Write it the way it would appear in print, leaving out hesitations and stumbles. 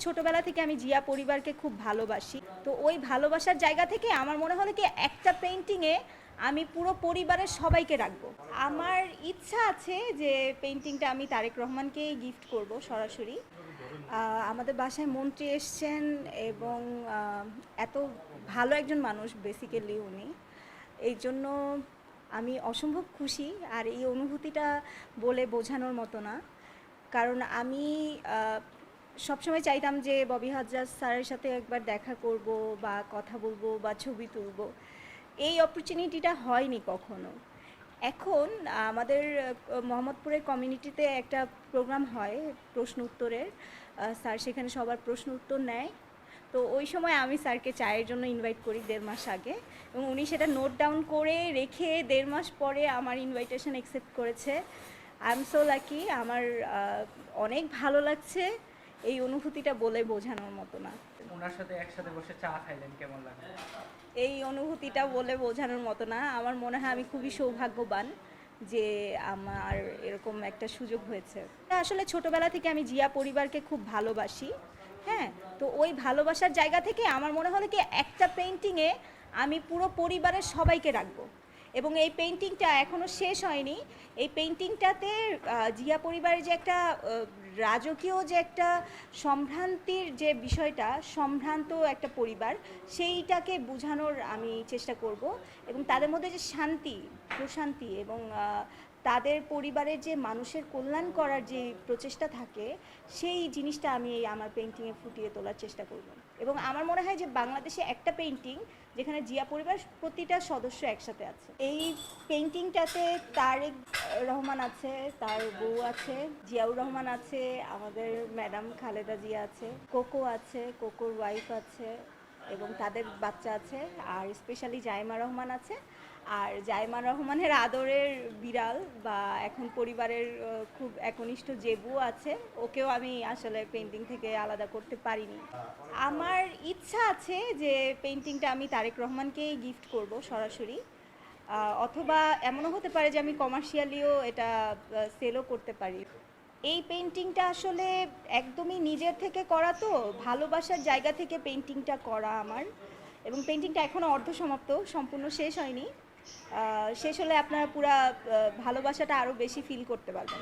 ছোটবেলা থেকে আমি জিয়া পরিবারকে খুব ভালোবাসি। তো ওই ভালোবাসার জায়গা থেকে আমার মনে হলো কি একটা পেইন্টিংয়ে আমি পুরো পরিবারের সবাইকে রাখবো। আমার ইচ্ছা আছে যে পেইন্টিংটা আমি তারেক রহমানকেই গিফট করব সরাসরি। আমাদের বাসায় মন্ত্রী এসছেন এবং এত ভালো একজন মানুষ বেসিক্যালি উনি। এই জন্য আমি অসম্ভব খুশি, আর এই অনুভূতিটা বলে বোঝানোর মতো না। কারণ আমি সবসময় চাইতাম যে ববি হাজরা স্যারের সাথে একবার দেখা করব বা কথা বলবো বা ছবি তুলব। এই অপরচুনিটিটা হয়নি কখনো। এখন আমাদের মোহাম্মদপুরের কমিউনিটিতে একটা প্রোগ্রাম হয় প্রশ্ন উত্তরের। স্যার সেখানে সবার প্রশ্ন উত্তর নেয়। তো ওই সময় আমি স্যারকে চায়ের জন্য ইনভাইট করি 1.5 মাস আগে, এবং উনি সেটা নোট ডাউন করে রেখে 1.5 মাস পরে আমার ইনভাইটেশন অ্যাকসেপ্ট করেছে। I am so lucky. আমার অনেক ভালো লাগছে। এই অনুভূতিটা বলে বোঝানোর মতো না। ওনার সাথে একসাথে বসে চা খাইলেন, কেমন লাগলো? এই অনুভূতিটা বলে বোঝানোর মতো না। আমার মনে হয় আমি খুবই সৌভাগ্যবান যে আমার এরকম একটা সুযোগ হয়েছে। আসলে ছোটবেলা থেকে আমি জিয়া পরিবারকে খুব ভালোবাসি। হ্যাঁ, তো ওই ভালোবাসার জায়গা থেকে আমার মনে হলো কি একটা পেইন্টিংয়ে আমি পুরো পরিবারের সবাইকে রাখবো। এবং এই পেইন্টিংটা এখনও শেষ হয়নি। এই পেইন্টিংটাতে জিয়া পরিবারের যে একটা রাজকীয় যে একটা সম্ভ্রান্তির যে বিষয়টা, সম্ভ্রান্ত একটা পরিবার, সেইটাকে বোঝানোর আমি চেষ্টা করব। এবং তাদের মধ্যে যে শান্তি, প্রশান্তি এবং তাদের পরিবারের যে মানুষের কল্যাণ করার যে প্রচেষ্টা থাকে, সেই জিনিসটা আমি এই আমার পেইন্টিংয়ে ফুটিয়ে তোলার চেষ্টা করব। এবং আমার মনে হয় যে বাংলাদেশে একটা পেইন্টিং যেখানে জিয়া পরিবার প্রতিটা সদস্য একসাথে আছে। এই পেইন্টিংটাতে তারেক রহমান আছে, তার বউ আছে, জিয়াউর রহমান আছে, আমাদের ম্যাডাম খালেদা জিয়া আছে, কোকো আছে, কোকোর ওয়াইফ আছে এবং তাদের বাচ্চা আছে, আর স্পেশালি জাইমা রহমান আছে। আর জাইমা রহমানের আদরের বিড়াল বা এখন পরিবারের খুব একনিষ্ঠ জেবু আছে, ওকেও আমি আসলে পেইন্টিং থেকে আলাদা করতে পারিনি। আমার ইচ্ছা আছে যে পেইন্টিংটা আমি তারেক রহমানকেই গিফট করব সরাসরি। অথবা এমনও হতে পারে যে আমি কমার্শিয়ালিও এটা সেলও করতে পারি। এই পেইন্টিংটা আসলে একদমই নিজের থেকে করা, তো ভালোবাসার জায়গা থেকে পেইন্টিংটা করা আমার। এবং পেইন্টিংটা এখনও অর্ধসমাপ্ত, সম্পূর্ণ শেষ হয়নি। শেষ হলে আপনারা পুরা ভালোবাসাটা আরও বেশি ফিল করতে পারবেন।